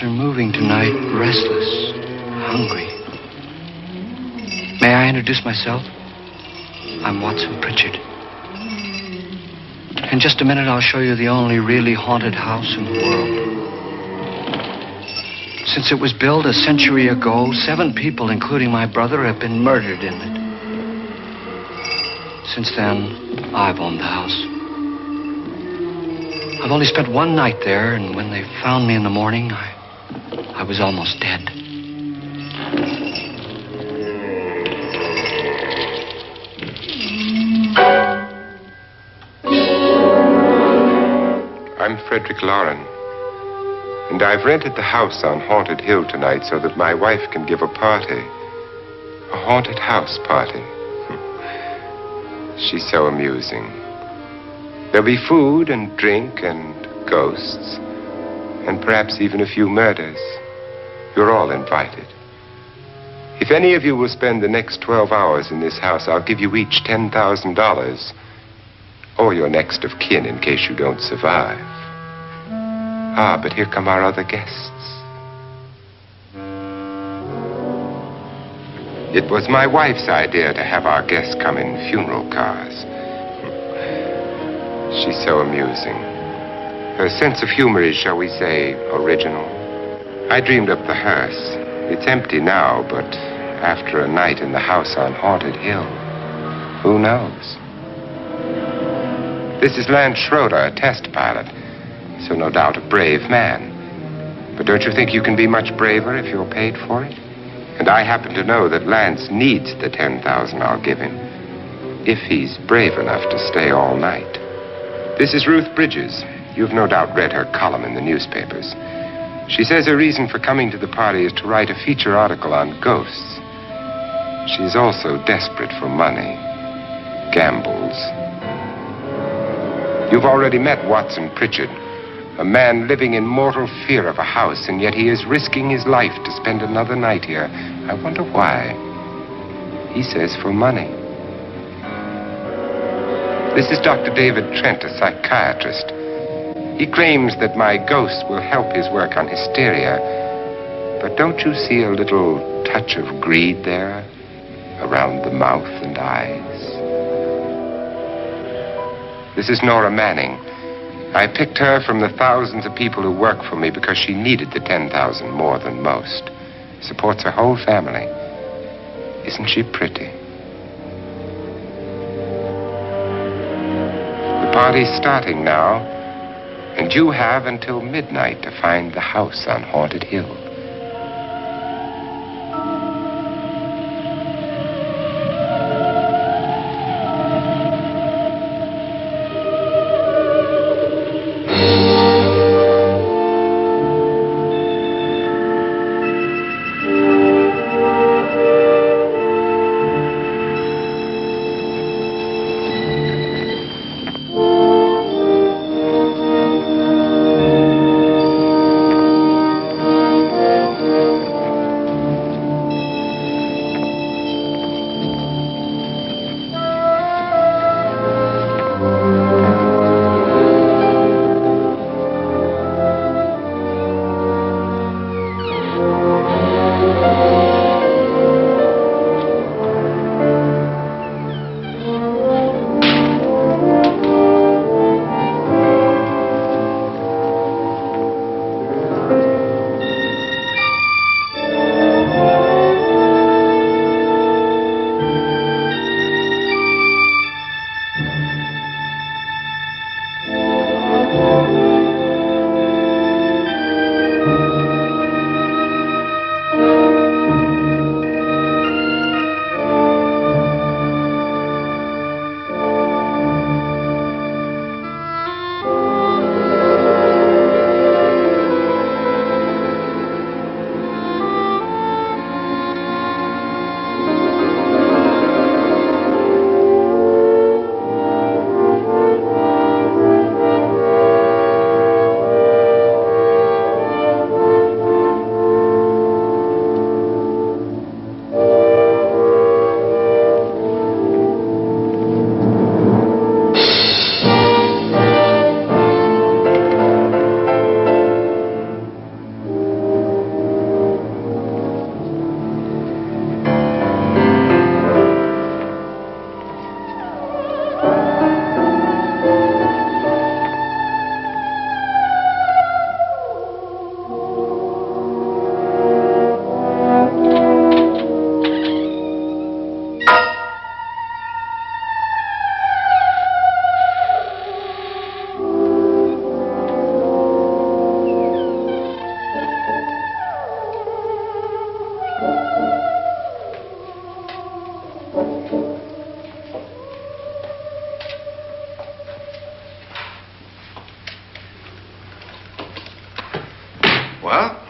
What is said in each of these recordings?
Are moving tonight, restless, hungry. May I introduce myself? I'm Watson Pritchard. In just a minute, I'll show you the only really haunted house in the world. Since it was built a century ago, 7 people, including my brother, have been murdered in it. Since then, I've owned the house. I've only spent one night there, and when they found me in the morning, I was almost dead. I'm Frederick Lauren, and I've rented the house on Haunted Hill tonight so that my wife can give a party. A haunted house party. She's so amusing. There'll be food and drink and ghosts, and perhaps even a few murders. You're all invited. If any of you will spend the next 12 hours in this house, I'll give you each $10,000. Or your next of kin in case you don't survive. Ah, but here come our other guests. It was my wife's idea to have our guests come in funeral cars. She's so amusing. Her sense of humor is, shall we say, original. I dreamed up the hearse. It's empty now, but after a night in the house on Haunted Hill, who knows? This is Lance Schroeder, a test pilot, so no doubt a brave man. But don't you think you can be much braver if you're paid for it? And I happen to know that Lance needs the $10,000 I'll give him, if he's brave enough to stay all night. This is Ruth Bridges. You've no doubt read her column in the newspapers. She says her reason for coming to the party is to write a feature article on ghosts. She's also desperate for money. Gambles. You've already met Watson Pritchard, a man living in mortal fear of a house, and yet he is risking his life to spend another night here. I wonder why. He says for money. This is Dr. David Trent, a psychiatrist. He claims that my ghost will help his work on hysteria. But don't you see a little touch of greed there? Around the mouth and eyes? This is Nora Manning. I picked her from the thousands of people who work for me because she needed the $10,000 more than most. Supports her whole family. Isn't she pretty? The party's starting now. And you have until midnight to find the house on Haunted Hill.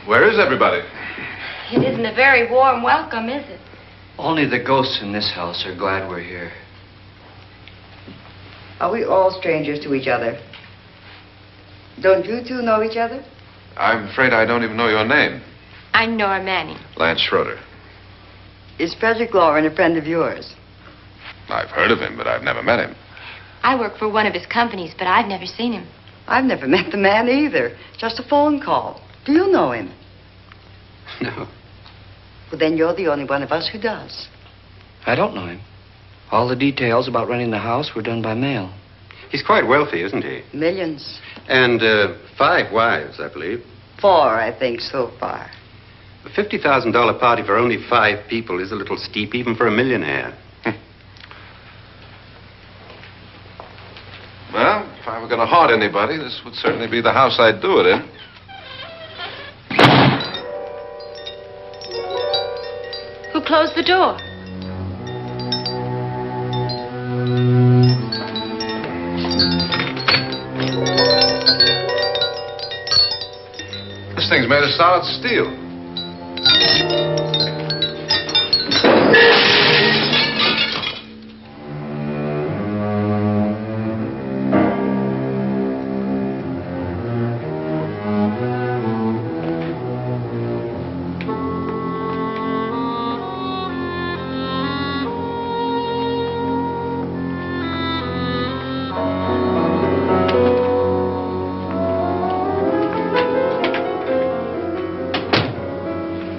Where is everybody? It isn't a very warm welcome, is it? Only the ghosts in this house are glad we're here. Are we all strangers to each other? Don't you two know each other? I'm afraid I don't even know your name. I'm Nora Manning. Lance Schroeder. Is Frederick Lauren a friend of yours? I've heard of him, but I've never met him. I work for one of his companies, but I've never seen him. I've never met the man either. Just a phone call. Do you know him? No, Well, then you're the only one of us who does. I don't know him. All the details about renting the house were done by mail. He's quite wealthy, isn't he? Millions. And 5 wives, I believe. 4, I think, so far. A $50,000 party for only 5 people is a little steep, even for a millionaire. Well, if I were going to haunt anybody, this would certainly be the house I'd do it in. Who closed the door? This thing's made of solid steel.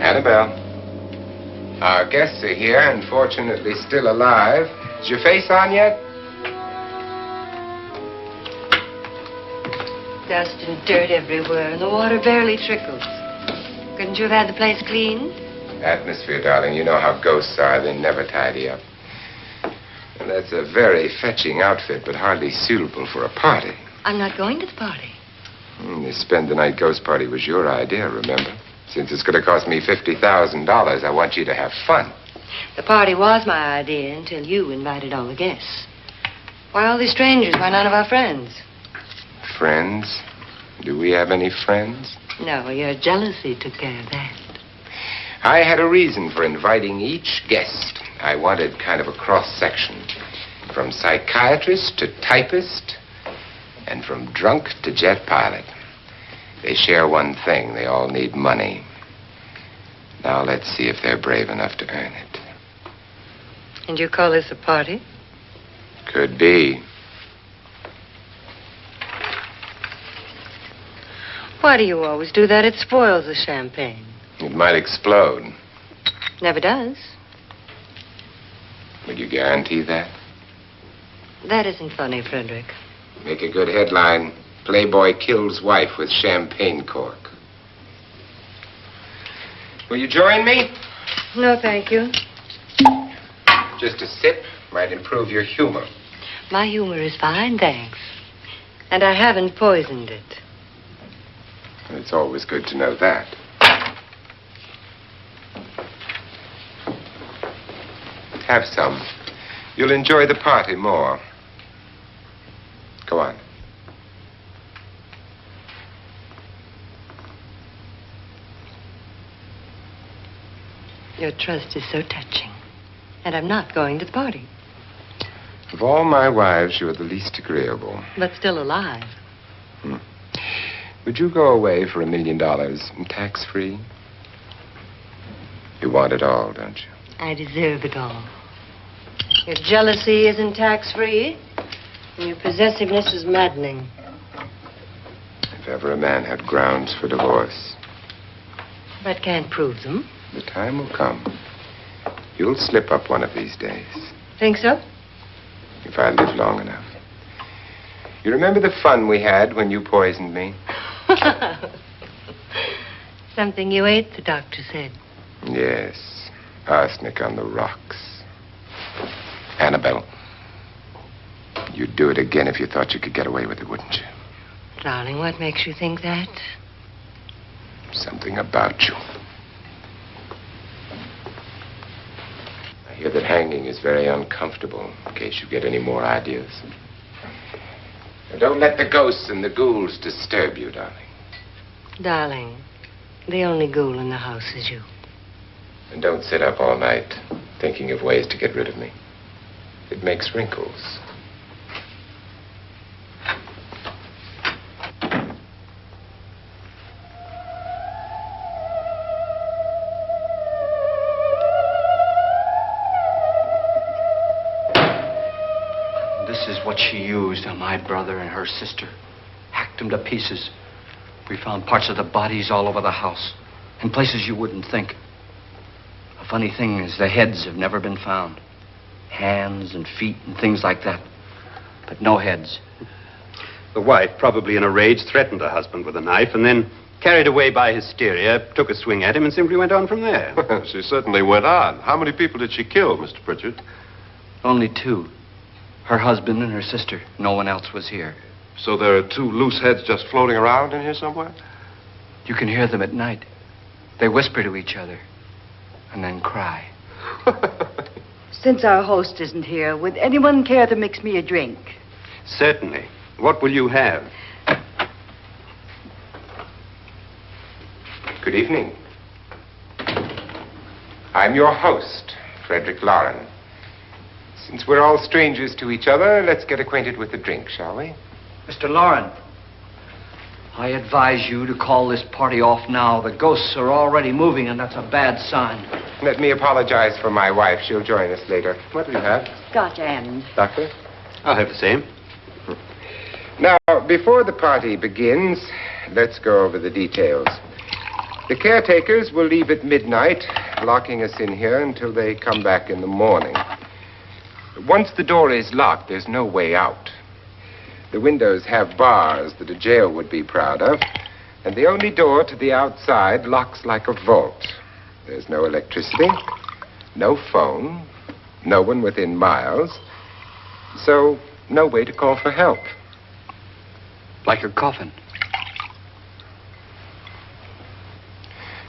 Annabelle, our guests are here, unfortunately still alive. Is your face on yet? Dust and dirt everywhere, and the water barely trickles. Couldn't you have had the place cleaned? Atmosphere, darling. You know how ghosts are. They never tidy up. And that's a very fetching outfit, but hardly suitable for a party. I'm not going to the party. The spend-the-night ghost party was your idea, remember? Since it's going to cost me $50,000, I want you to have fun. The party was my idea until you invited all the guests. Why all these strangers? Why none of our friends? Friends? Do we have any friends? No, your jealousy took care of that. I had a reason for inviting each guest. I wanted kind of a cross-section. From psychiatrist to typist, and from drunk to jet pilot. They share one thing. They all need money. Now let's see if they're brave enough to earn it. And you call this a party? Could be. Why do you always do that? It spoils the champagne. It might explode. Never does. Would you guarantee that? That isn't funny, Frederick. Make a good headline. Playboy kills wife with champagne cork. Will you join me? No, thank you. Just a sip might improve your humor. My humor is fine, thanks. And I haven't poisoned it. It's always good to know that. Have some. You'll enjoy the party more. Go on. Your trust is so touching. And I'm not going to the party. Of all my wives, you're the least agreeable. But still alive. Would you go away for $1 million tax-free? You want it all, don't you? I deserve it all. Your jealousy isn't tax-free. And your possessiveness is maddening. If ever a man had grounds for divorce, But can't prove them. the time will come. You'll slip up one of these days. Think so? If I live long enough. You remember the fun we had when you poisoned me? Something you ate, the doctor said. Yes. Arsenic on the rocks. Annabelle, you'd do it again if you thought you could get away with it, wouldn't you? Darling, what makes you think that? Something about you. I hear that hanging is very uncomfortable, in case you get any more ideas. Now, don't let the ghosts and the ghouls disturb you, darling. Darling, The only ghoul in the house is you. And don't sit up all night thinking of ways to get rid of me. It makes wrinkles. This is what she used on my brother and her sister. Hacked them to pieces. We found parts of the bodies all over the house, in places you wouldn't think. The funny thing is the heads have never been found. Hands and feet and things like that. But no heads. The wife, probably in a rage, threatened her husband with a knife and then, carried away by hysteria, took a swing at him and simply went on from there. She certainly went on. How many people did she kill, Mr. Pritchard? Only two. Her husband and her sister. No one else was here. So there are two loose heads just floating around in here somewhere? You can hear them at night. They whisper to each other and then cry. Since our host isn't here, would anyone care to mix me a drink? Certainly. What will you have? Good evening. I'm your host, Frederick Lauren. Since we're all strangers to each other, let's get acquainted with the drink, shall we? Mr. Lauren, I advise you to call this party off now. The ghosts are already moving, and that's a bad sign. Let me apologize for my wife. She'll join us later. What do you have? Scotch and. Doctor? I'll have the same. Now, before the party begins, let's go over the details. The caretakers will leave at midnight, locking us in here until they come back in the morning. Once the door is locked, there's no way out. The windows have bars that a jail would be proud of, and the only door to the outside locks like a vault. There's no electricity, no phone, no one within miles, so no way to call for help. Like a coffin.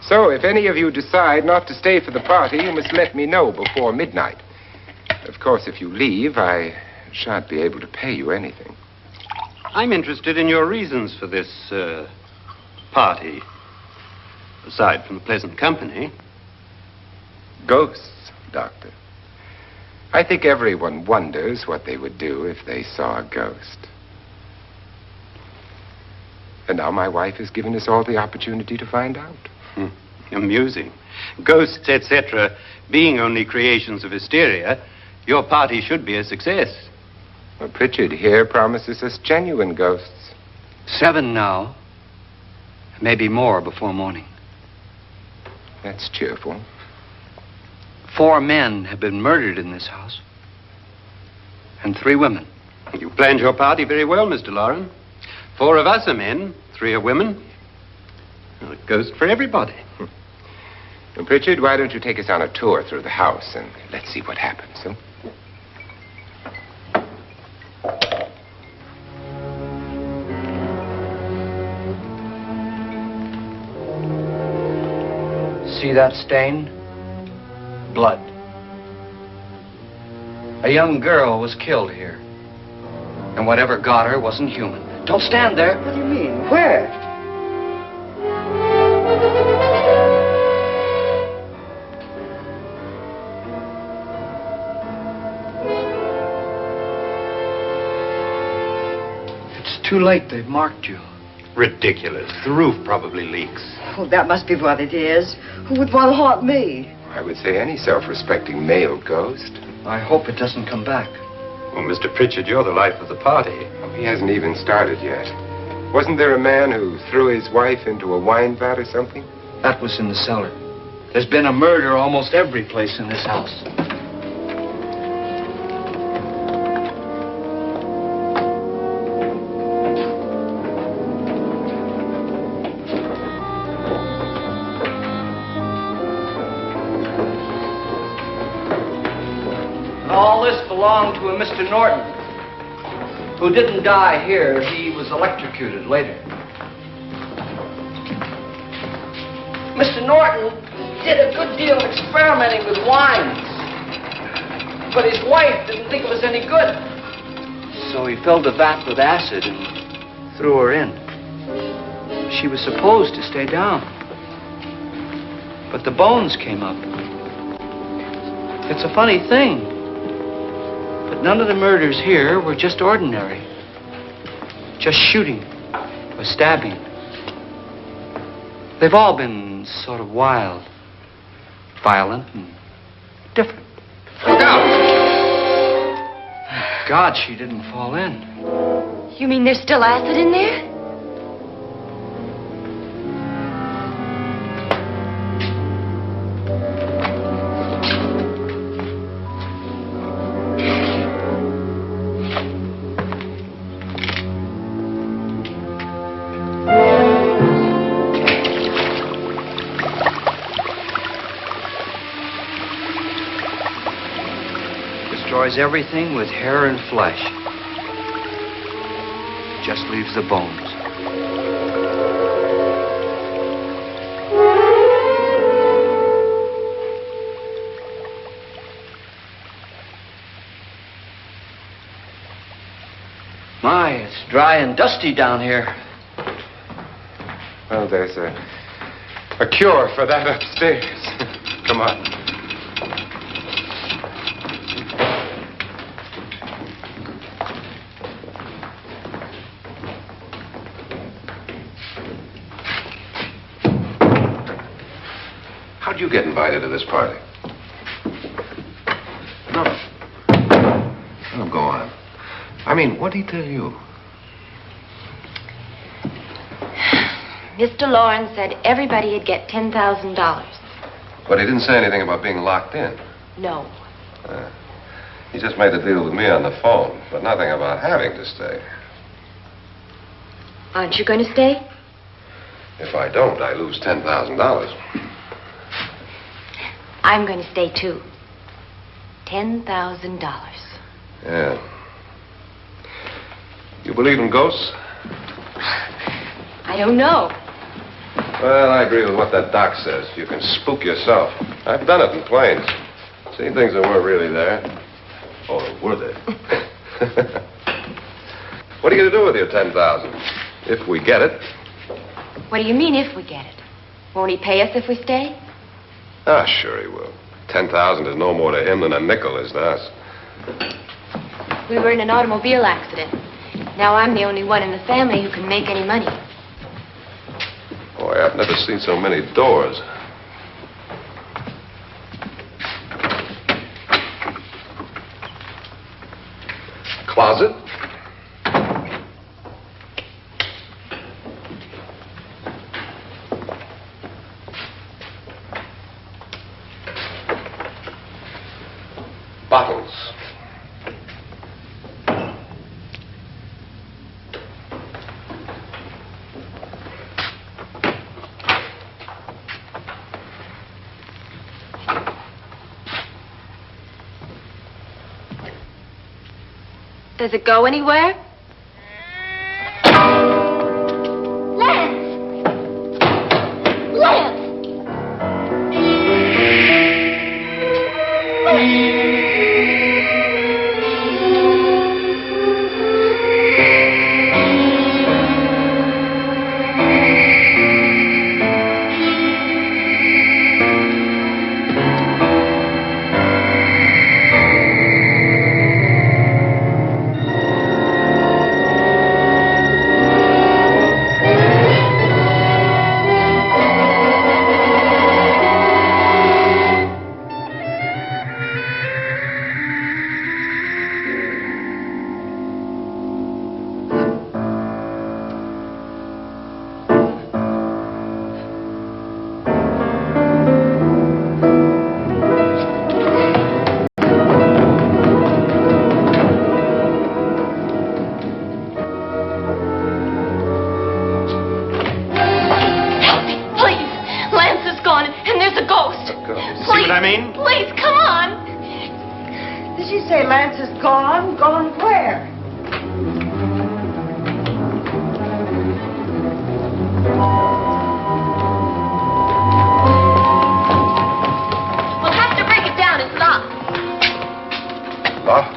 So if any of you decide not to stay for the party, you must let me know before midnight. Of course, if you leave, I shan't be able to pay you anything. I'm interested in your reasons for this, party. Aside from the pleasant company. Ghosts, Doctor. I think everyone wonders what they would do if they saw a ghost. And now my wife has given us all the opportunity to find out. Amusing. Ghosts, etc., being only creations of hysteria, your party should be a success. Well, Pritchard here promises us genuine ghosts. 7 now. Maybe more before morning. That's cheerful. 4 men have been murdered in this house. And 3 women. You planned your party very well, Mr. Lauren. 4 of us are men, 3 are women. Well, a ghost for everybody. Well, Pritchard, why don't you take us on a tour through the house and let's see what happens, huh? See that stain? Blood. A young girl was killed here. And whatever got her wasn't human. Don't stand there. What do you mean? Where? It's too late. They've marked you. Ridiculous. The roof probably leaks. Oh, that must be what it is. Who would want to haunt me? I would say any self-respecting male ghost. I hope it doesn't come back. Well, Mr. Pritchard, you're the life of the party. He hasn't even started yet. Wasn't there a man who threw his wife into a wine vat or something? That was in the cellar. There's been a murder almost every place in this house. All this belonged to a Mr. Norton, who didn't die here. He was electrocuted later. Mr. Norton did a good deal of experimenting with wines, but his wife didn't think it was any good. So he filled the vat with acid and threw her in. She was supposed to stay down. But the bones came up. It's a funny thing. But none of the murders here were just ordinary. Just shooting or stabbing. They've all been sort of wild, violent, and different. Look out! Thank God she didn't fall in. You mean there's still acid in there? Destroys everything with hair and flesh. Just leaves the bones. My, it's dry and dusty down here. Well, there's a cure for that upstairs. Come on. How'd you get invited to this party? No. Oh, go on. I mean, what'd he tell you? Mr. Lawrence said everybody'd get $10,000. But he didn't say anything about being locked in. No. He just made the deal with me on the phone, but nothing about having to stay. Aren't you going to stay? If I don't, I lose $10,000. I'm going to stay, too. $10,000. Yeah. You believe in ghosts? I don't know. Well, I agree with what that doc says. You can spook yourself. I've done it in planes. Seen things that weren't really there. Or were they? What are you going to do with your $10,000? If we get it. What do you mean, if we get it? Won't he pay us if we stay? Ah, sure he will. 10,000 is no more to him than a nickel is to us. We were in an automobile accident. Now I'm the only one in the family who can make any money. Boy, I've never seen so many doors. Closet? Bottles. Does it go anywhere? Lance! Lance! Please, come on. Did she say Lance is gone? Gone where? We'll have to break it down. It's locked. Locked?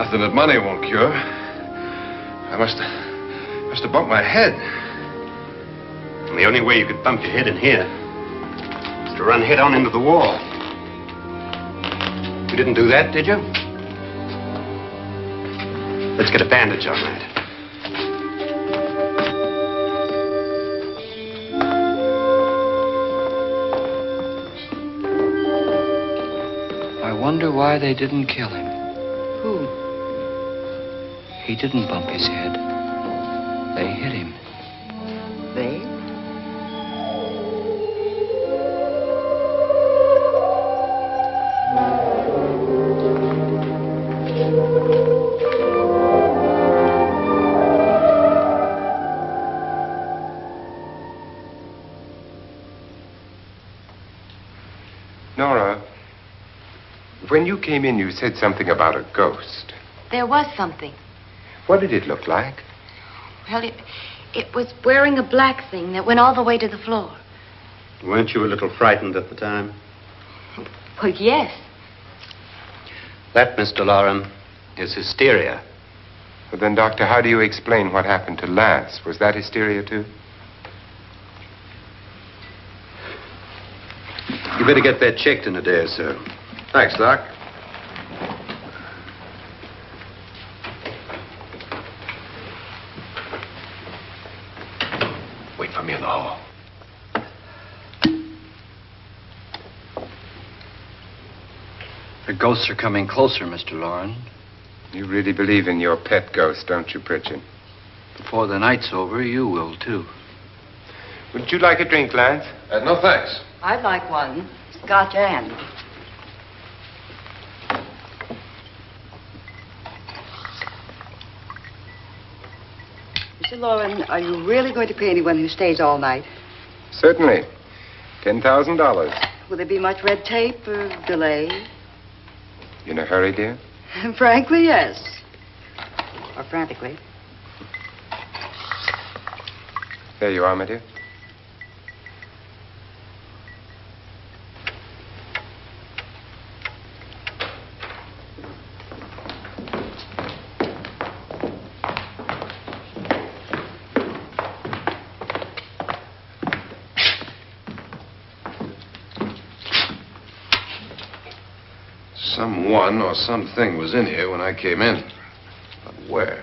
Nothing that money won't cure. I must have bumped my head. And the only way you could bump your head in here is to run head on into the wall. You didn't do that, did you? Let's get a bandage on that. I wonder why they didn't kill him. Who? He didn't bump his head. They hit him. They? Nora, when you came in, you said something about a ghost. There was something. What did it look like? Well, it was wearing a black thing that went all the way to the floor. Weren't you a little frightened at the time? Well, yes. That, Mr. Loren, is hysteria. Well, then, Doctor, how do you explain what happened to Lance? Was that hysteria, too? You better get that checked in a day or so. Thanks, Doc. Wait for me in the hall. The ghosts are coming closer, Mr. Loren. You really believe in your pet ghost, don't you, Pritchard? Before the night's over, you will, too. Would you like a drink, Lance? No, thanks. I'd like one. Scotch and. Mr. Loren, are you really going to pay anyone who stays all night? Certainly. $10,000. Will there be much red tape or delay? You in a hurry, dear? Frankly, yes. Or frantically. There you are, my dear. Someone or something was in here when I came in. But where?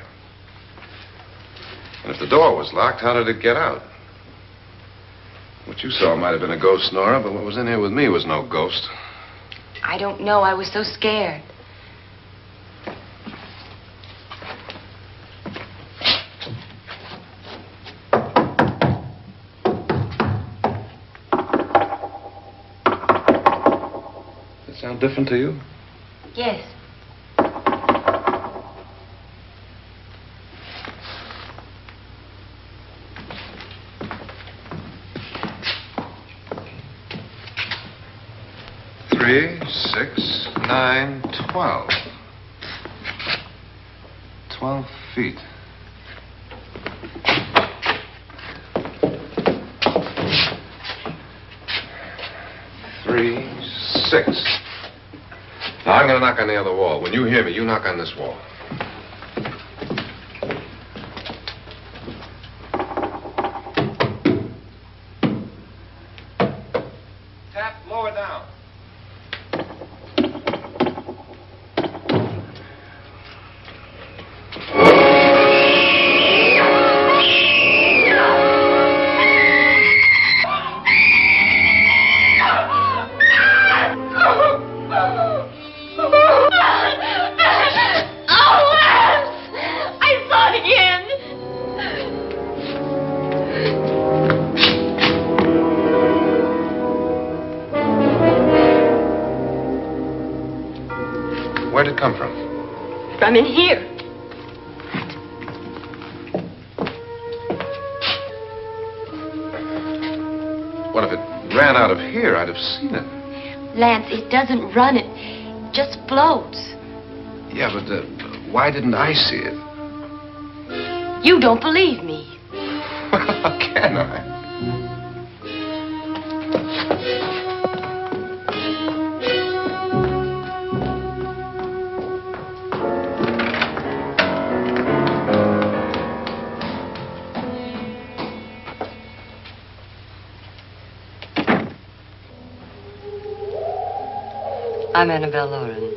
And if the door was locked, how did it get out? What you saw might have been a ghost, Nora, but what was in here with me was no ghost. I don't know. I was so scared. Does it sound different to you? Yes. Three, 6, 9, 12. 12 feet. Three, 6. Now, I'm going to knock on the other wall. When you hear me, you knock on this wall. Tap lower down. Where'd it come from? From in here. What if it ran out of here? I'd have seen it. Lance, it doesn't run. It just floats. Yeah, but why didn't I see it? You don't believe me. How can I? I'm Annabelle Lauren.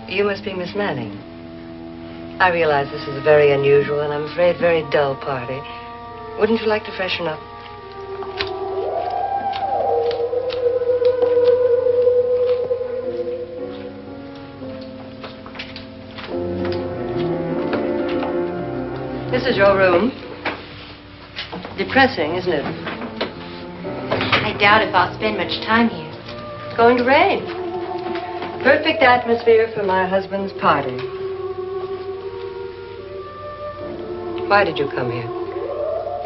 You must be Miss Manning. I realize this is a very unusual and I'm afraid very dull party. Wouldn't you like to freshen up? This is your room. Depressing, isn't it? I doubt if I'll spend much time here. It's going to rain. Perfect atmosphere for my husband's party. Why did you come here?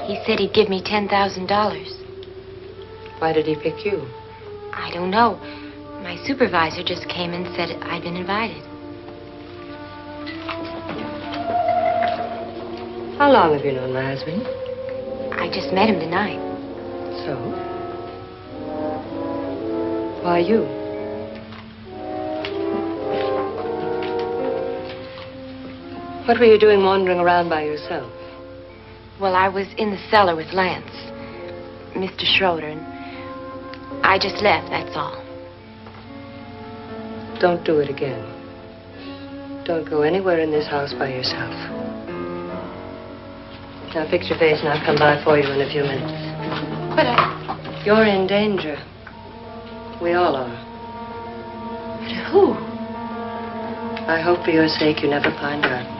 He said he'd give me $10,000. Why did he pick you? I don't know. My supervisor just came and said I'd been invited. How long have you known my husband? I just met him tonight. So? Why you? What were you doing wandering around by yourself? Well, I was in the cellar with Lance, Mr. Schroeder, and I just left, that's all. Don't do it again. Don't go anywhere in this house by yourself. Now fix your face and I'll come by for you in a few minutes. But You're in danger. We all are. But who? I hope for your sake you never find out.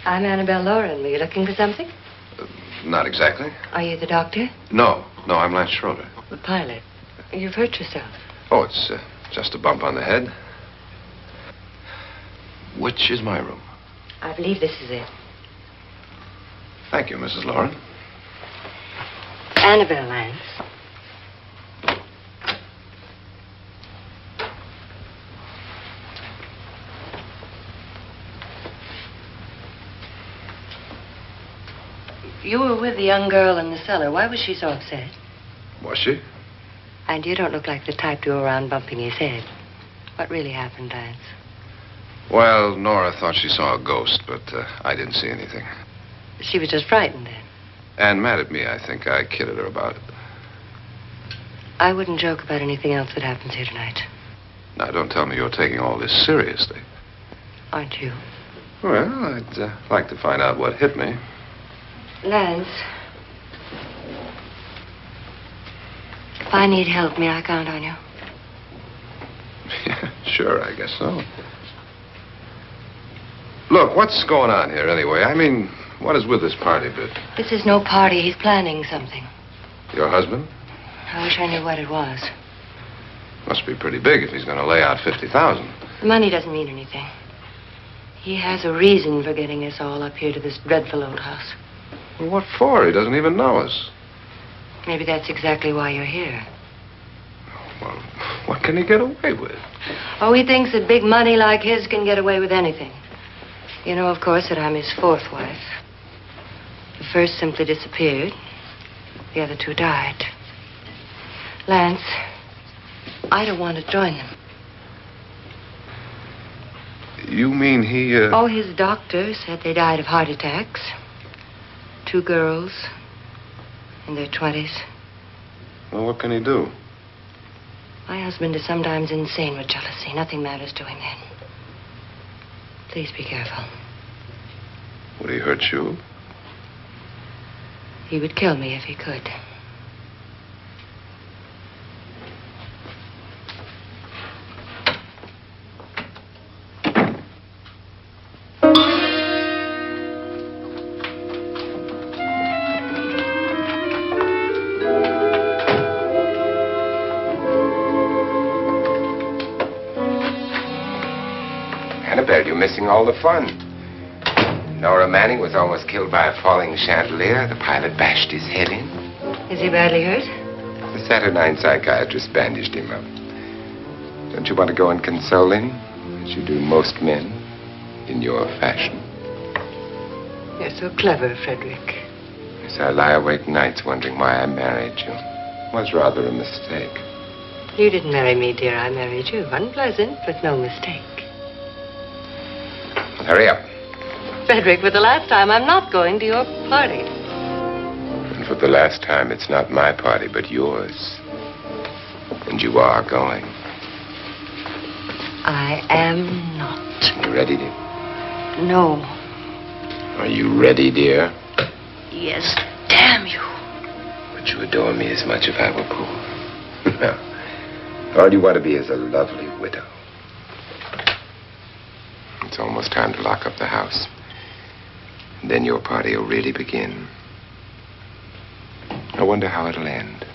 I'm Annabelle Lauren. Were you looking for something? Not exactly. Are you the doctor? No, I'm Lance Schroeder. The pilot. You've hurt yourself. Oh, it's just a bump on the head. Which is my room? I believe this is it. Thank you, Mrs. Lauren. Annabelle Lance. You were with the young girl in the cellar. Why was she so upset? Was she? And you don't look like the type to go around bumping his head. What really happened, Lance? Well, Nora thought she saw a ghost, but I didn't see anything. She was just frightened then. And mad at me, I think. I kidded her about it. I wouldn't joke about anything else that happens here tonight. Now, don't tell me you're taking all this seriously. Aren't you? Well, I'd like to find out what hit me. Lance. If I need help, may I count on you? Yeah, sure, I guess so. Look, what's going on here anyway? I mean, what is with this party bit? This is no party. He's planning something. Your husband? I wish I knew what it was. Must be pretty big if he's going to lay out $50,000. The money doesn't mean anything. He has a reason for getting us all up here to this dreadful old house. Well, what for? He doesn't even know us. Maybe that's exactly why you're here. Well, what can he get away with? Oh, he thinks that big money like his can get away with anything. You know, of course, that I'm his fourth wife. The first simply disappeared. The other two died. Lance, I don't want to join them. You mean he, Oh, his doctor said they died of heart attacks. 2 girls in their 20s. Well, what can he do? My husband is sometimes insane with jealousy. Nothing matters to him then. Please be careful. Would he hurt you? He would kill me if he could. Annabelle, you're missing all the fun. Nora Manning was almost killed by a falling chandelier. The pilot bashed his head in. Is he badly hurt? The Saturnine psychiatrist bandaged him up. Don't you want to go and console him, as you do most men, in your fashion? You're so clever, Frederick. Yes, I lie awake nights wondering why I married you. It was rather a mistake. You didn't marry me, dear. I married you. Unpleasant, but no mistake. Hurry up. Frederick, for the last time, I'm not going to your party. And for the last time, it's not my party, but yours. And you are going. I am not. You ready, dear? No. Are you ready, dear? Yes, damn you. Would you adore me as much if I were poor? No. All you want to be is a lovely widow. It's almost time to lock up the house. And then your party will really begin. I wonder how it'll end.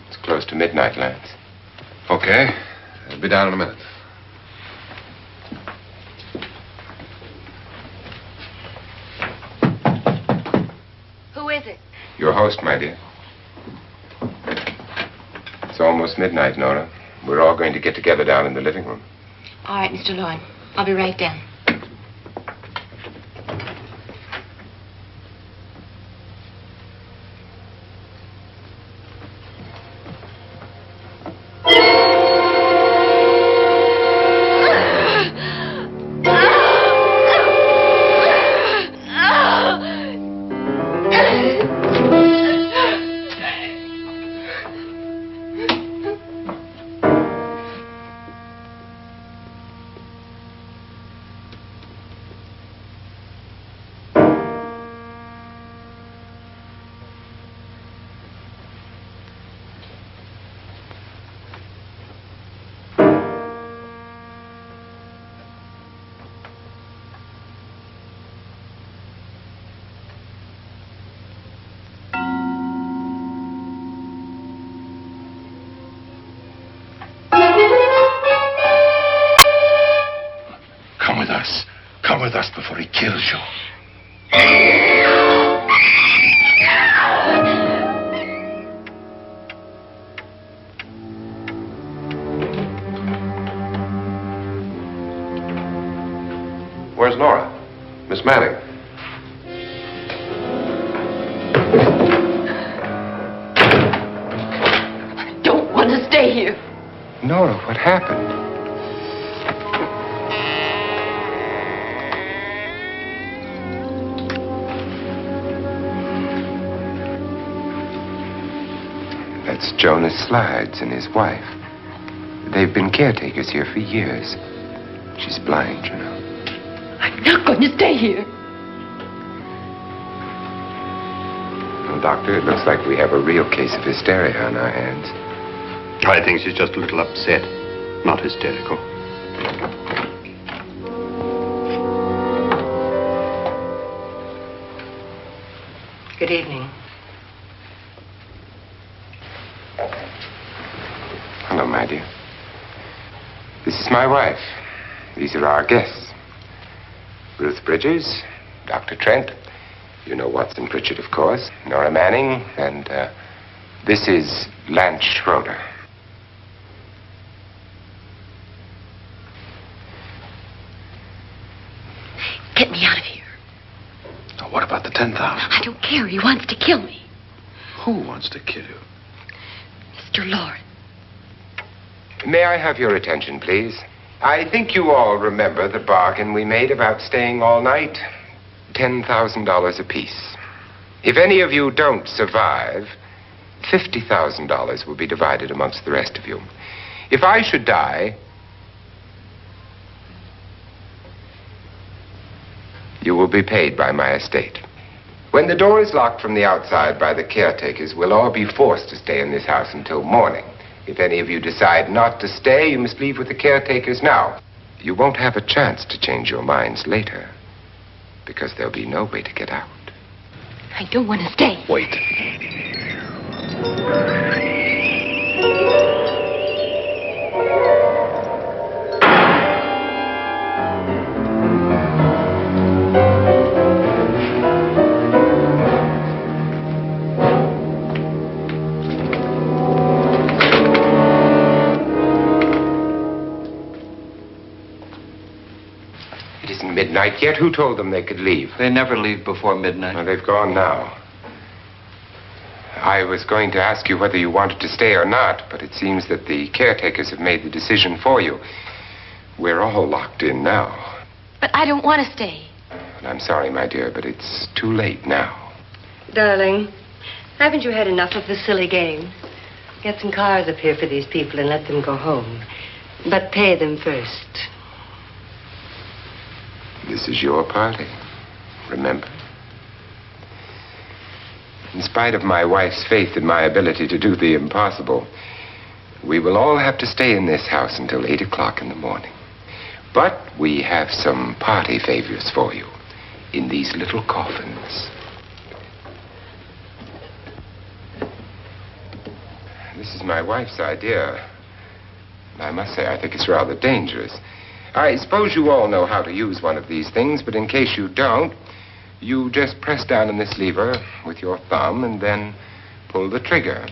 It's close to midnight, Lance. Okay. I'll be down in a minute. Who is it? Your host, my dear. It's almost midnight, Nora. We're all going to get together down in the living room. All right, Mr. Lloyd. I'll be right down. Come with us before he kills you. Where's Nora? Miss Manning. I don't want to stay here. Nora, what happened? That's Jonas Slides and his wife. They've been caretakers here for years. She's blind, you know. I'm not going to stay here. Well, Doctor, it looks like we have a real case of hysteria on our hands. I think she's just a little upset, not hysterical. Good evening. Hello, my dear. This is my wife. These are our guests. Ruth Bridges, Dr. Trent. You know Watson Pritchard, of course. Nora Manning, and this is Lance Schroeder. Get me out of here. Now, what about the 10,000? I don't care. He wants to kill me. Who wants to kill you? Mr. Lawrence. May I have your attention, please? I think you all remember the bargain we made about staying all night. $10,000 apiece. If any of you don't survive, $50,000 will be divided amongst the rest of you. If I should die, you will be paid by my estate. When the door is locked from the outside by the caretakers, we'll all be forced to stay in this house until morning. If any of you decide not to stay, you must leave with the caretakers now. You won't have a chance to change your minds later, because there'll be no way to get out. I don't want to stay. Wait. midnight yet? Who told them they could leave? They never leave before midnight. Well, they've gone now. I was going to ask you whether you wanted to stay or not, but it seems that the caretakers have made the decision for you. We're all locked in now. But I don't want to stay. And I'm sorry, my dear, but it's too late now. Darling, haven't you had enough of the silly game? Get some cars up here for these people and let them go home. But pay them first. This is your party, remember? In spite of my wife's faith in my ability to do the impossible, we will all have to stay in this house until 8 o'clock in the morning. But we have some party favors for you in these little coffins. This is my wife's idea. I must say, I think it's rather dangerous. I suppose you all know how to use one of these things, but in case you don't, you just press down on this lever with your thumb and then pull the trigger.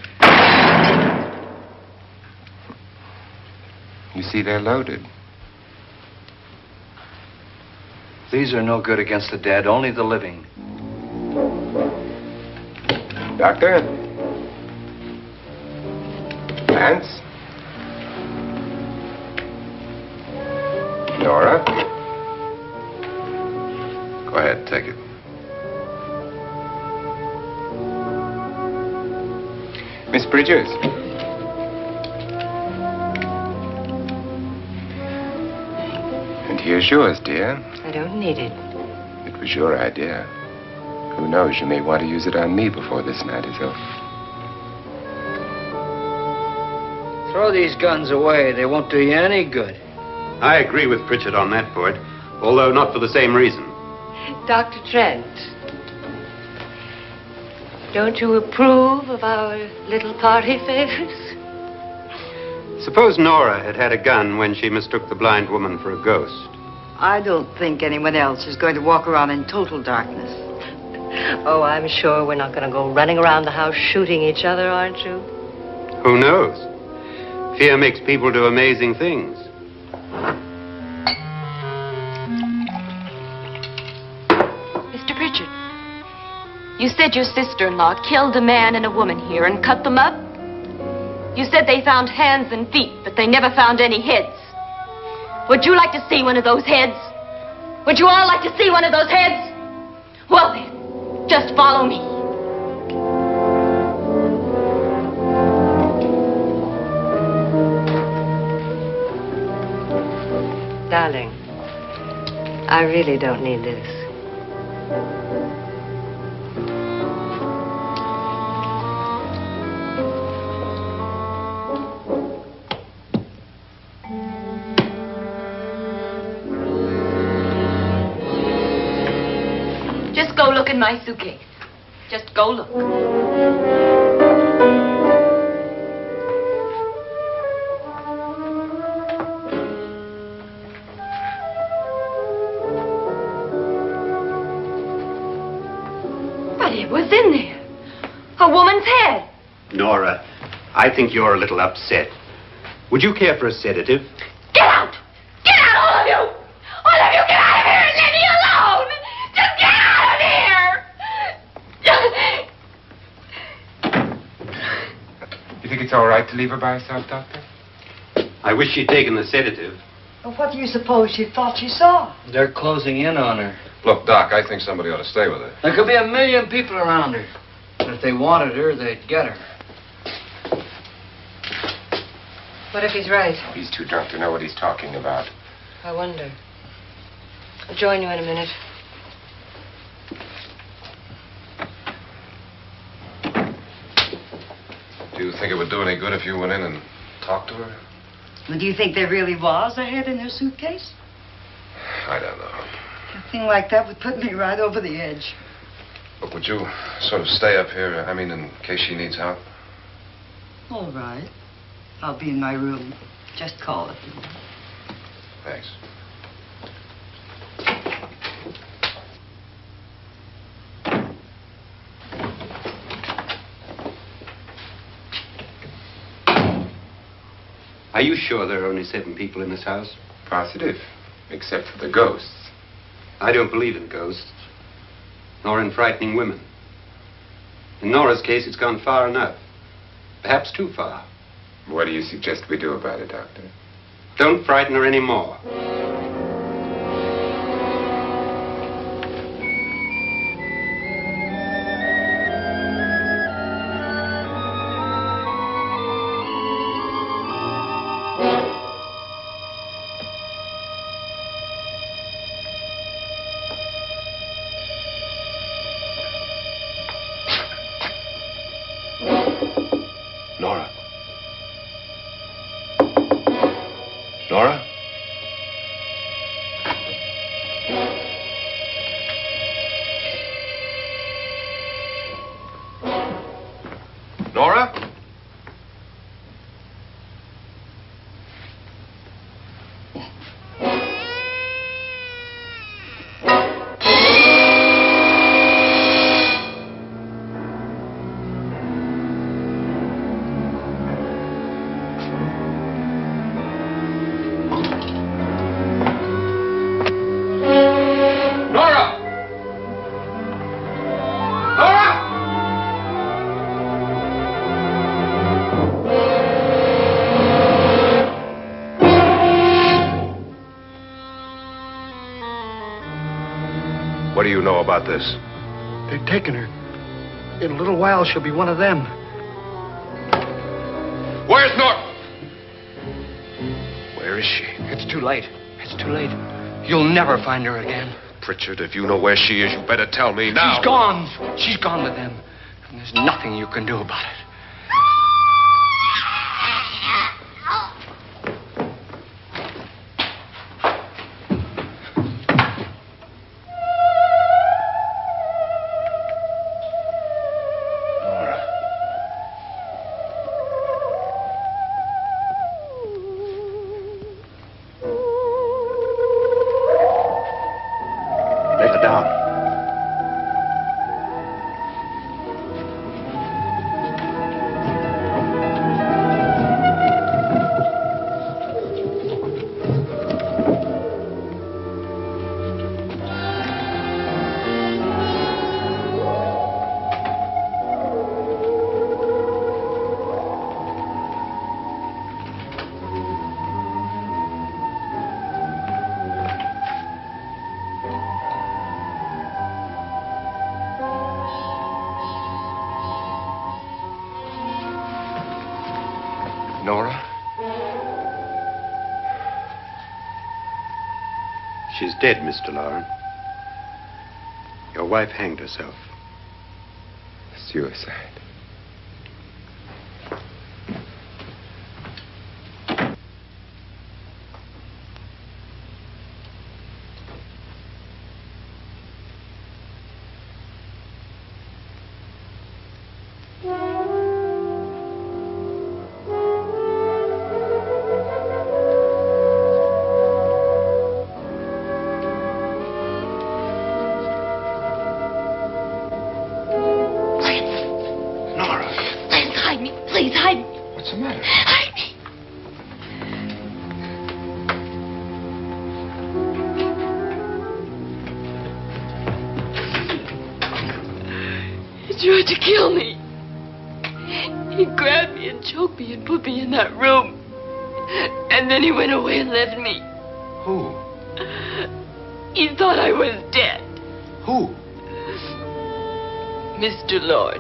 You see, they're loaded. These are no good against the dead, only the living. Doctor? Lance? Nora? Go ahead, take it. Miss Bridges? And here's yours, dear. I don't need it. It was your idea. Who knows, you may want to use it on me before this night is over. Throw these guns away. They won't do you any good. I agree with Pritchard on that point, although not for the same reason. Dr. Trent, don't you approve of our little party favors? Suppose Nora had had a gun when she mistook the blind woman for a ghost. I don't think anyone else is going to walk around in total darkness. Oh, I'm sure we're not going to go running around the house shooting each other, aren't you? Who knows? Fear makes people do amazing things. Mr. Pritchard, you said your sister-in-law killed a man and a woman here and cut them up? You said they found hands and feet, but they never found any heads. Would you like to see one of those heads? Would you all like to see one of those heads? Well then, just follow me. Darling, I really don't need this. Just go look in my suitcase. Just go look. But it was in there. A woman's head. Nora, I think you're a little upset. Would you care for a sedative? Get out! Get out, all of you! All of you, get out of here and leave me alone! Just get out of here! You think it's all right to leave her by herself, Doctor? I wish she'd taken the sedative. Well, what do you suppose she thought she saw? They're closing in on her. Look, Doc, I think somebody ought to stay with her. There could be 1 million people around her. But if they wanted her, they'd get her. What if he's right? He's too drunk to know what he's talking about. I wonder. I'll join you in a minute. Do you think it would do any good if you went in and talked to her? Well, do you think there really was a head in her suitcase? I don't know. A thing like that would put me right over the edge. Look, would you sort of stay up here, in case she needs help? All right. I'll be in my room. Just call if you want. Thanks. Are you sure there are only 7 people in this house? Positive, except for the ghosts. I don't believe in ghosts, nor in frightening women. In Nora's case, it's gone far enough. Perhaps too far. What do you suggest we do about it, Doctor? Don't frighten her anymore. Nora? Nora? Nora? What do you know about this? They've taken her. In a little while, she'll be one of them. Where's Nora? Where is she? It's too late. It's too late. You'll never find her again. Pritchard, if you know where she is, you better tell me now. She's gone. She's gone with them. And there's nothing you can do about it. Lay her down. Nora? She's dead, Mr. Loren. Your wife hanged herself. Suicide. Please, hide me. What's the matter? Hide me. He tried to kill me. He grabbed me and choked me and put me in that room. And then he went away and left me. Who? He thought I was dead. Who? Mr. Lord.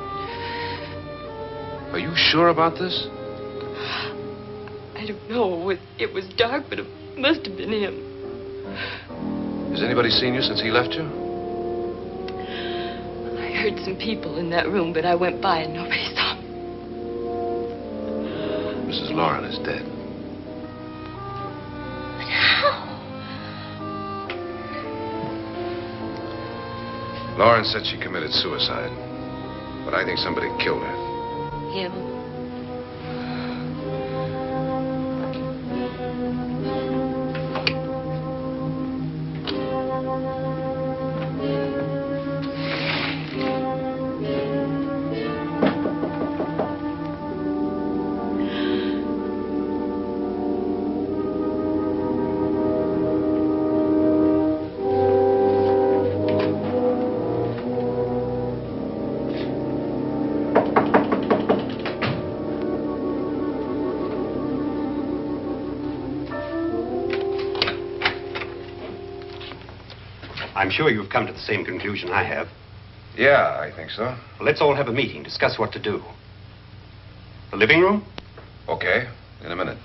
Are you sure about this? I don't know. It was dark, but it must have been him. Has anybody seen you since he left you? I heard some people in that room, but I went by and nobody saw me. Mrs. Loren is dead. But how? Loren said she committed suicide, but I think somebody killed her. Him. I'm sure you've come to the same conclusion I have. Yeah, I think so. Well, let's all have a meeting, discuss what to do. The living room? Okay, in a minute.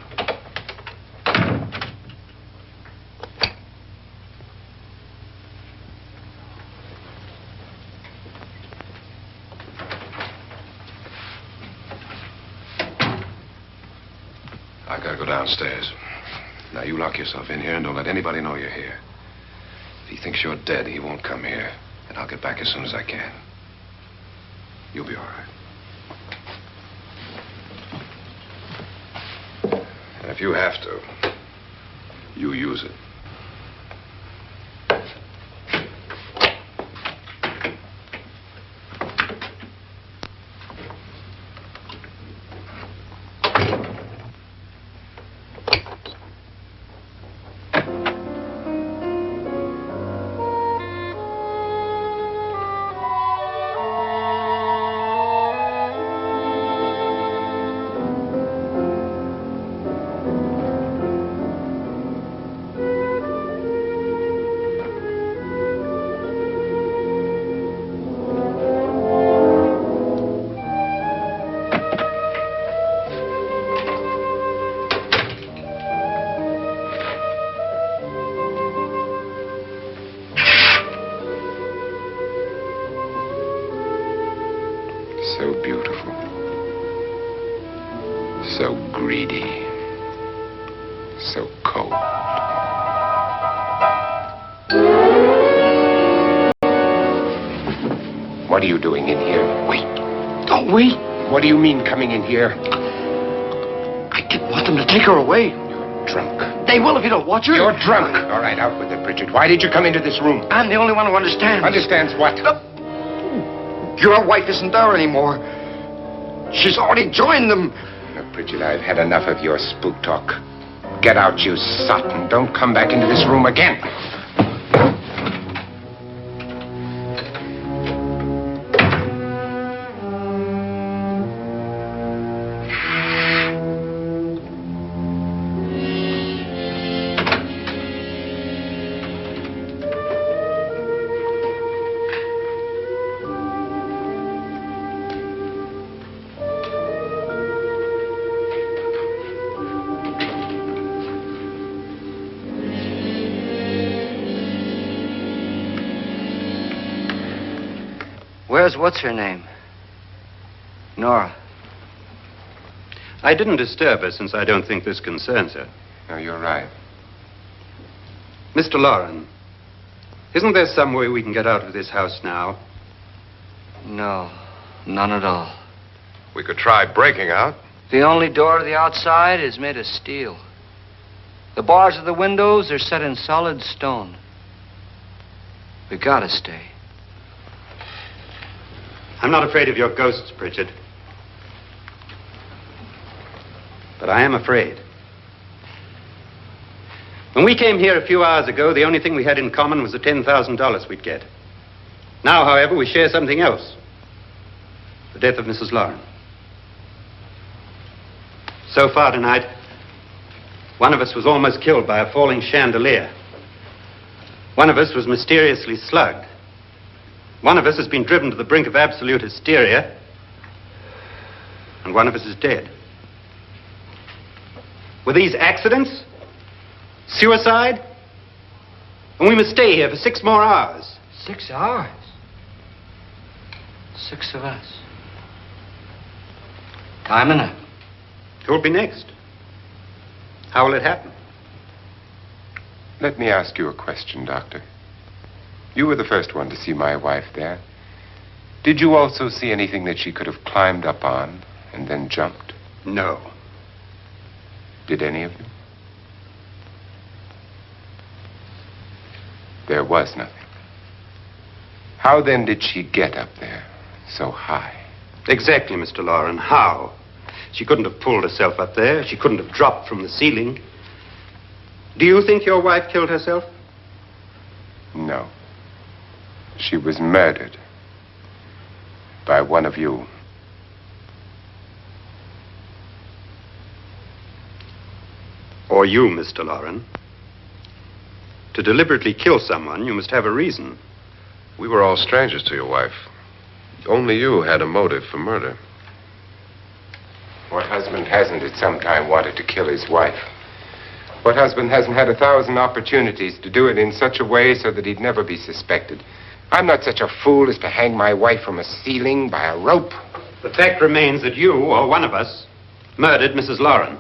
I've got to go downstairs. Now, you lock yourself in here and don't let anybody know you're here. If he thinks you're dead, he won't come here. And I'll get back as soon as I can. You'll be all right. And if you have to, you use it. So beautiful. So greedy. So cold. What are you doing in here? Wait. Don't wait. What do you mean coming in here? I didn't want them to take her away. You're drunk. They will if you don't watch her. You're drunk. All right, out with it, Bridget. Why did you come into this room? I'm the only one who understands. Understands what? Your wife isn't there anymore. She's already joined them. Look, Bridget, I've had enough of your spook talk. Get out, you sot, and don't come back into this room again. Where's what's-her-name? Nora. I didn't disturb her since I don't think this concerns her. No, you're right. Mr. Loren, isn't there some way we can get out of this house now? No, none at all. We could try breaking out. The only door to the outside is made of steel. The bars of the windows are set in solid stone. We gotta stay. I'm not afraid of your ghosts, Pritchard. But I am afraid. When we came here a few hours ago, the only thing we had in common was the $10,000 we'd get. Now, however, we share something else. The death of Mrs. Loren. So far tonight, one of us was almost killed by a falling chandelier. One of us was mysteriously slugged. One of us has been driven to the brink of absolute hysteria. And one of us is dead. Were these accidents? Suicide? And we must stay here for 6 more hours. 6 hours? 6 of us. Time enough. Who'll be next? How will it happen? Let me ask you a question, Doctor. You were the first one to see my wife there. Did you also see anything that she could have climbed up on and then jumped? No. Did any of you? There was nothing. How then did she get up there so high? Exactly, Mr. Loren. How? She couldn't have pulled herself up there. She couldn't have dropped from the ceiling. Do you think your wife killed herself? No. She was murdered by one of you. Or you, Mr. Loren. To deliberately kill someone, you must have a reason. We were all strangers to your wife. Only you had a motive for murder. What husband hasn't at some time wanted to kill his wife? What husband hasn't had 1,000 opportunities to do it in such a way so that he'd never be suspected? I'm not such a fool as to hang my wife from a ceiling by a rope. The fact remains that you, or one of us, murdered Mrs. Lauren.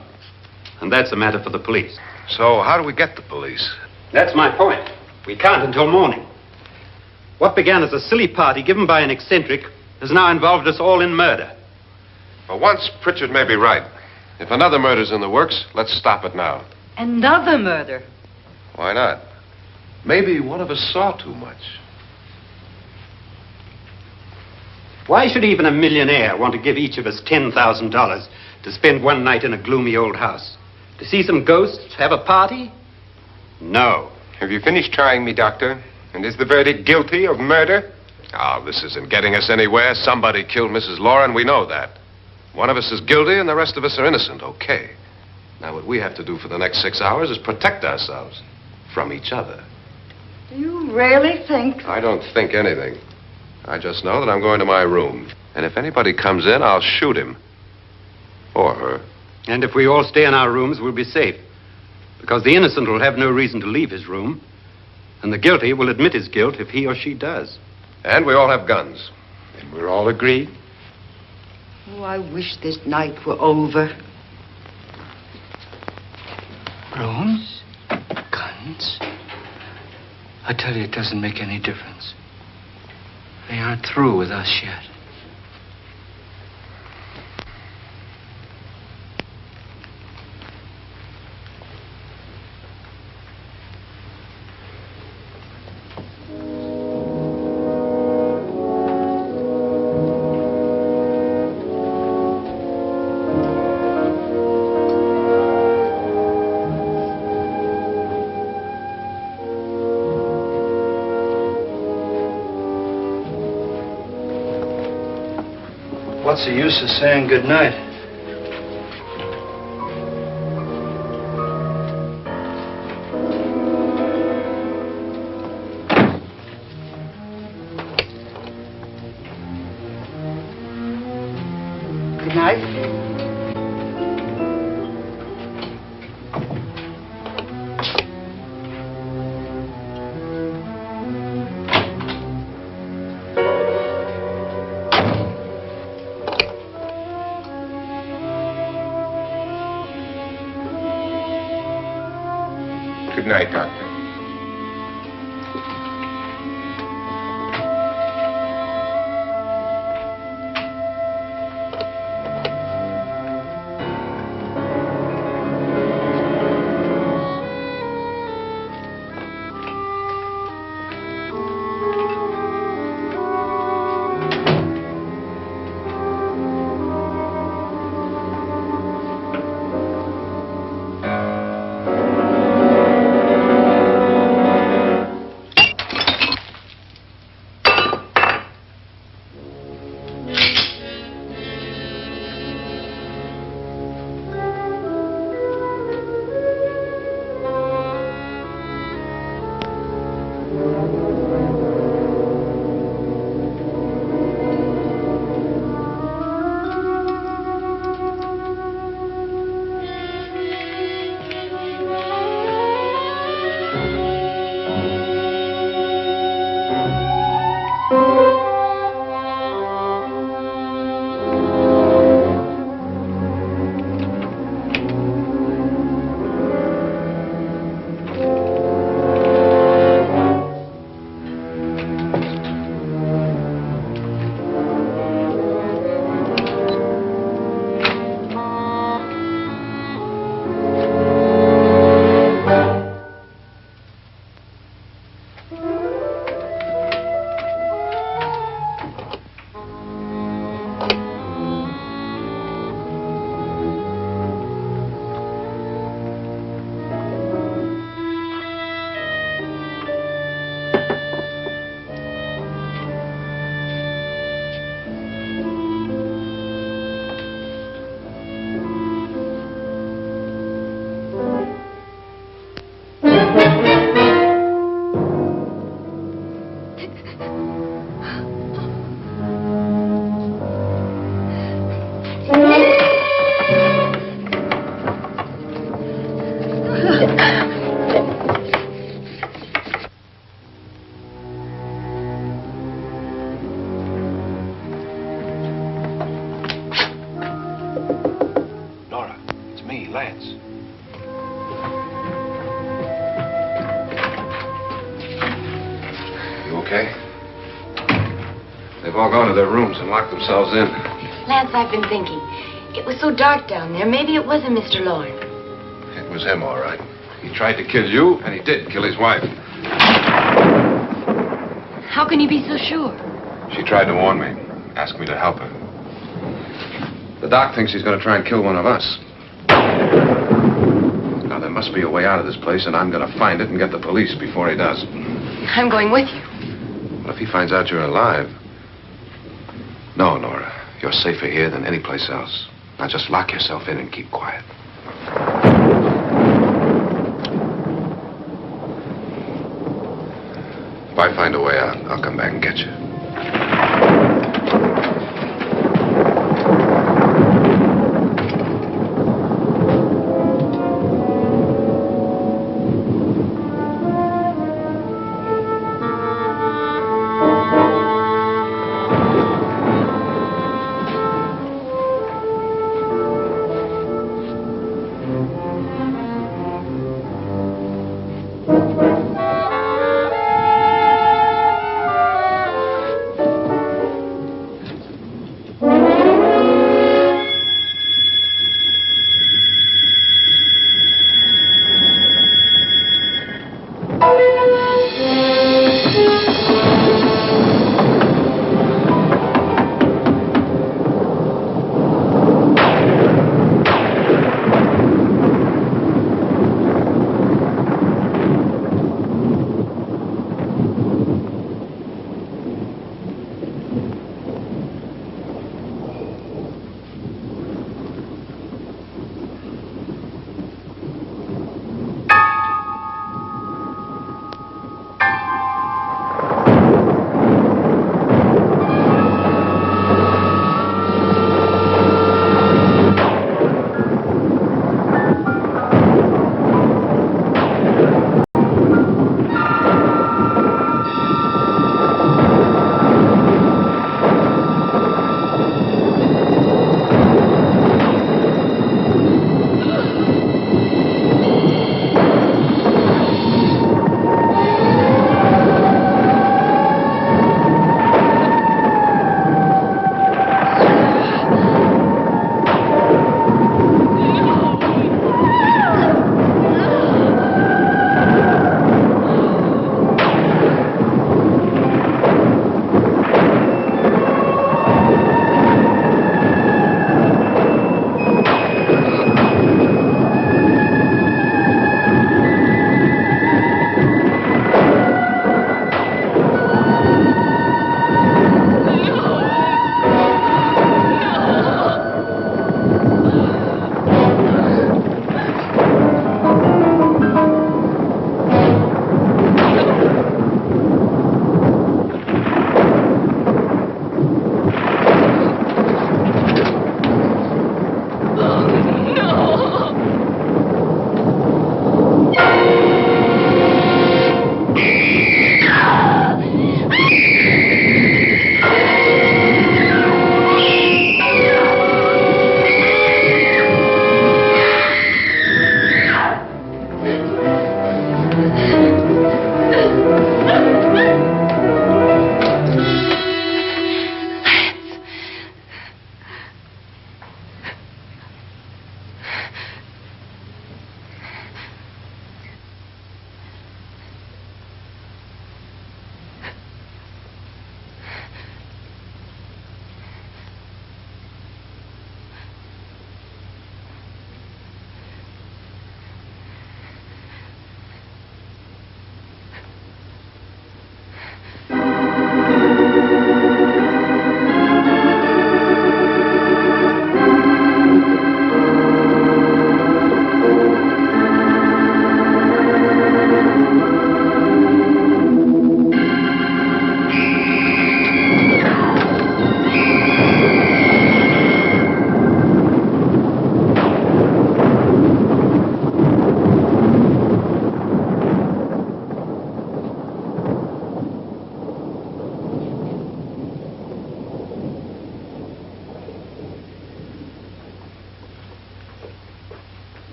And that's a matter for the police. So how do we get the police? That's my point. We can't until morning. What began as a silly party given by an eccentric has now involved us all in murder. For once, Pritchard may be right. If another murder's in the works, let's stop it now. Another murder? Why not? Maybe one of us saw too much. Why should even a millionaire want to give each of us $10,000 to spend one night in a gloomy old house? To see some ghosts, have a party? No. Have you finished trying me, Doctor? And is the verdict guilty of murder? Oh, this isn't getting us anywhere. Somebody killed Mrs. Lauren. We know that. One of us is guilty and the rest of us are innocent. Okay. Now, what we have to do for the next 6 hours is protect ourselves from each other. Do you really think? I don't think anything. I just know that I'm going to my room. And if anybody comes in, I'll shoot him. Or her. And if we all stay in our rooms, we'll be safe. Because the innocent will have no reason to leave his room. And the guilty will admit his guilt if he or she does. And we all have guns. And we're all agreed? Oh, I wish this night were over. Rooms? Guns? I tell you, it doesn't make any difference. They aren't through with us yet. What's the use of saying goodnight? Good night. Good night, Doctor. all gone to their rooms and locked themselves in. Lance, I've been thinking. It was so dark down there. Maybe it wasn't Mr. Lauren. It was him, all right. He tried to kill you, and he did kill his wife. How can you be so sure? She tried to warn me, asked me to help her. The doc thinks he's going to try and kill one of us. Now, there must be a way out of this place, and I'm going to find it and get the police before he does. I'm going with you. What if he finds out you're alive? No, Nora. You're safer here than any place else. Now just lock yourself in and keep quiet. If I find a way out, I'll come back and get you.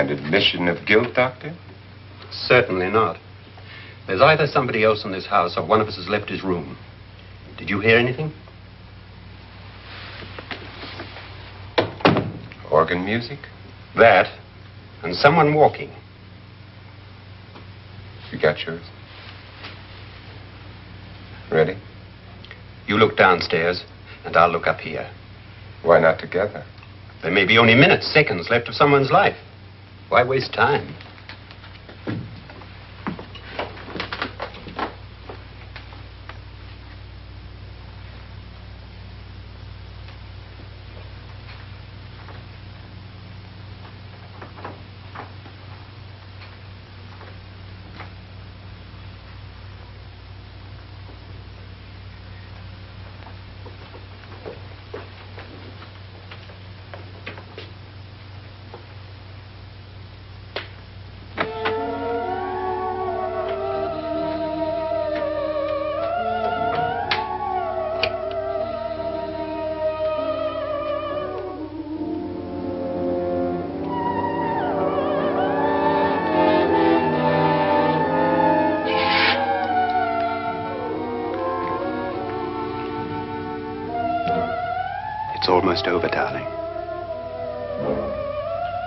And admission of guilt, Doctor? Certainly not. There's either somebody else in this house or one of us has left his room. Did you hear anything? Organ music? That, and someone walking. You got yours? Ready? You look downstairs, and I'll look up here. Why not together? There may be only minutes, seconds left of someone's life. Why waste time? It's almost over, darling.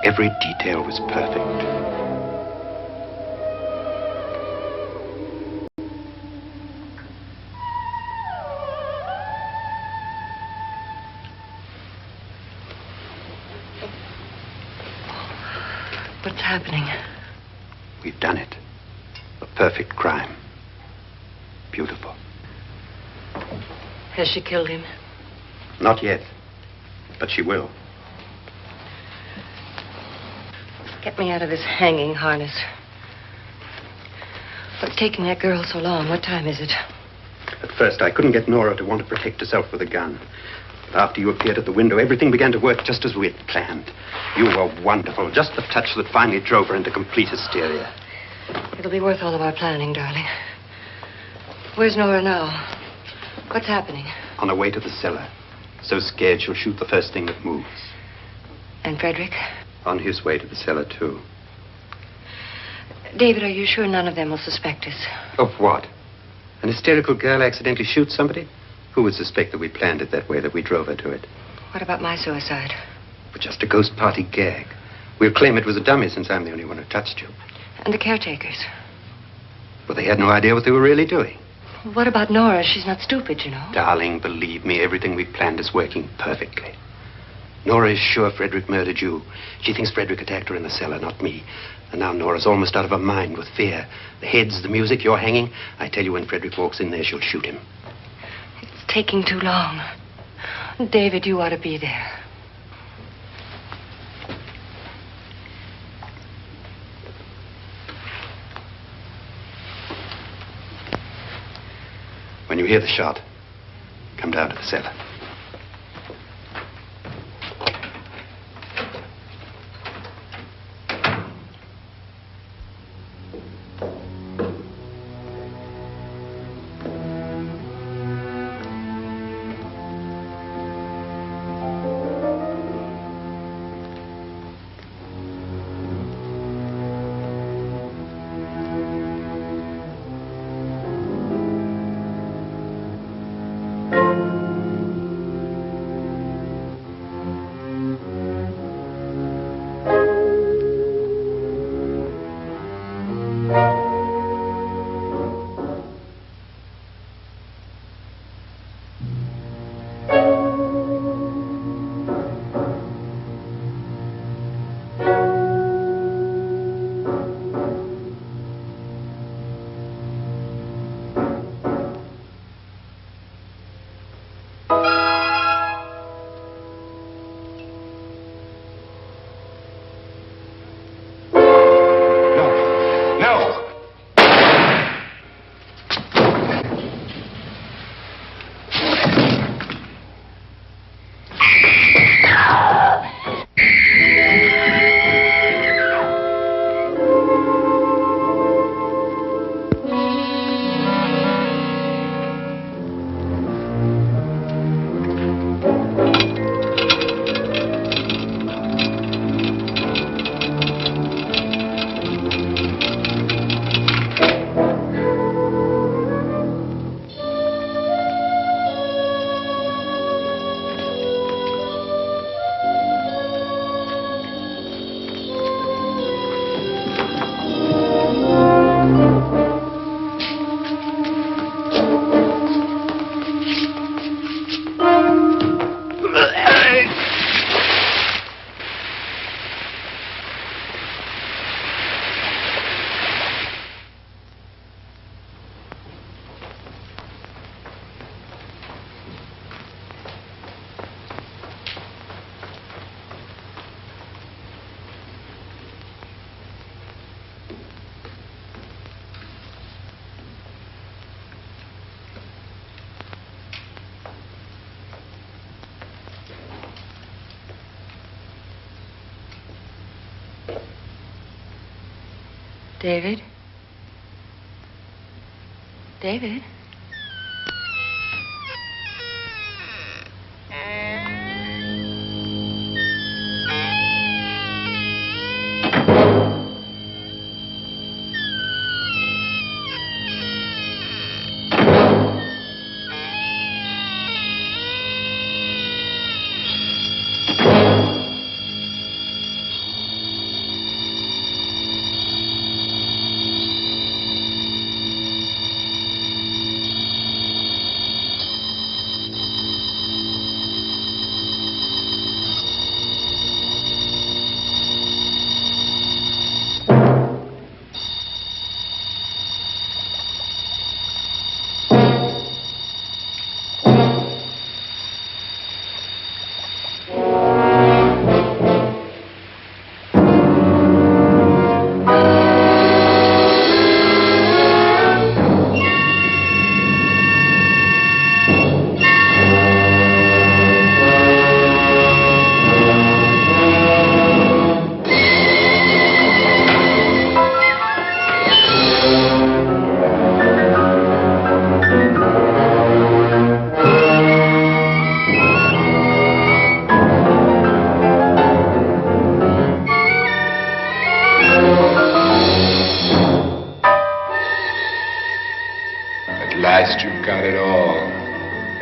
Every detail was perfect. What's happening? We've done it. A perfect crime. Beautiful. Has she killed him? Not yet, but she will. Get me out of this hanging harness. What's taking that girl so long? What time is it? At first, I couldn't get Nora to want to protect herself with a gun. But after you appeared at the window, everything began to work just as we had planned. You were wonderful. Just the touch that finally drove her into complete hysteria. It'll be worth all of our planning, darling. Where's Nora now? What's happening? On her way to the cellar. So scared she'll shoot the first thing that moves. And Frederick? On his way to the cellar, too. David, are you sure none of them will suspect us? Of what? An hysterical girl accidentally shoots somebody? Who would suspect that we planned it that way, that we drove her to it? What about my suicide? But just a ghost party gag. We'll claim it was a dummy since I'm the only one who touched you. And the caretakers? But they had no idea what they were really doing. What about Nora? She's not stupid, you know. Darling, believe me, everything we planned is working perfectly. Nora is sure Frederick murdered you. She thinks Frederick attacked her in the cellar, not me. And now Nora's almost out of her mind with fear. The heads, the music, you're hanging. I tell you, when Frederick walks in there, she'll shoot him. It's taking too long. David, you ought to be there. When you hear the shot, come down to the cellar. David? David?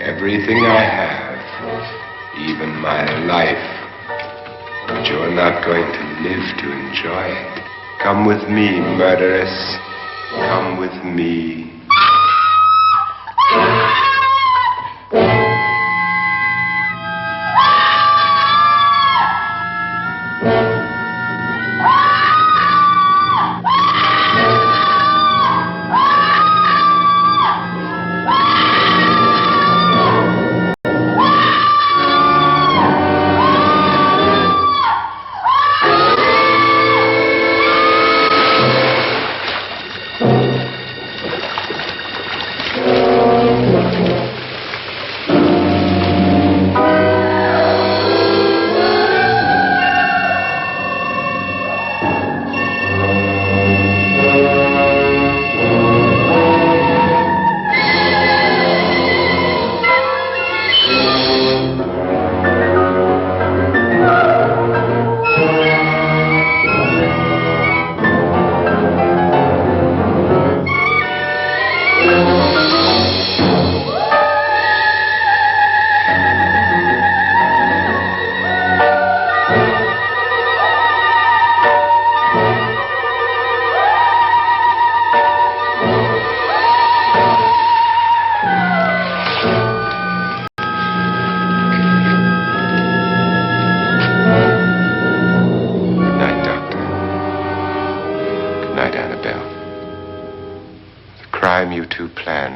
Everything I have, even my life. But you're not going to live to enjoy it. Come with me, murderess. Come with me.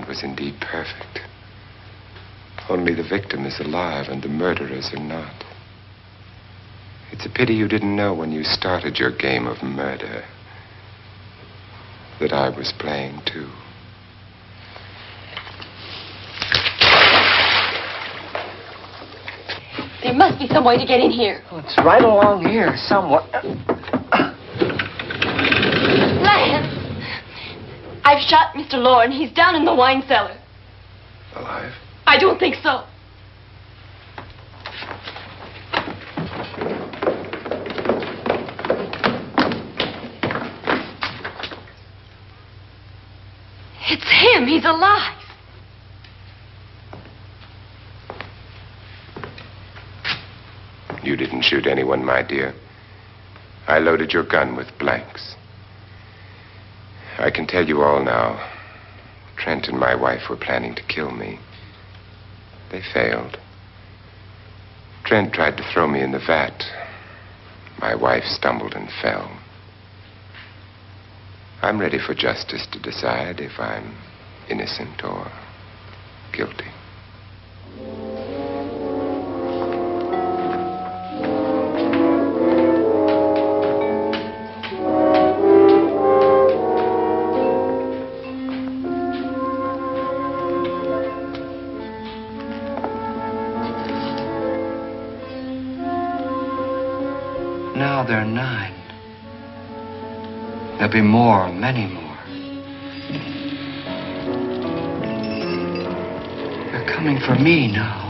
Was indeed perfect. Only the victim is alive and the murderers are not. It's a pity you didn't know when you started your game of murder that I was playing too. There must be some way to get in here. Well, it's right along here somewhere. Lance! I've shot Mr. Loren. He's down in the wine cellar. Alive? I don't think so. It's him. He's alive. You didn't shoot anyone, my dear. I loaded your gun with blanks. I can tell you all now. Trent and my wife were planning to kill me. They failed. Trent tried to throw me in the vat. My wife stumbled and fell. I'm ready for justice to decide if I'm innocent or guilty. Now they're 9. There'll be more, many more. They're coming for me now.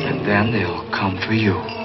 And then they'll come for you.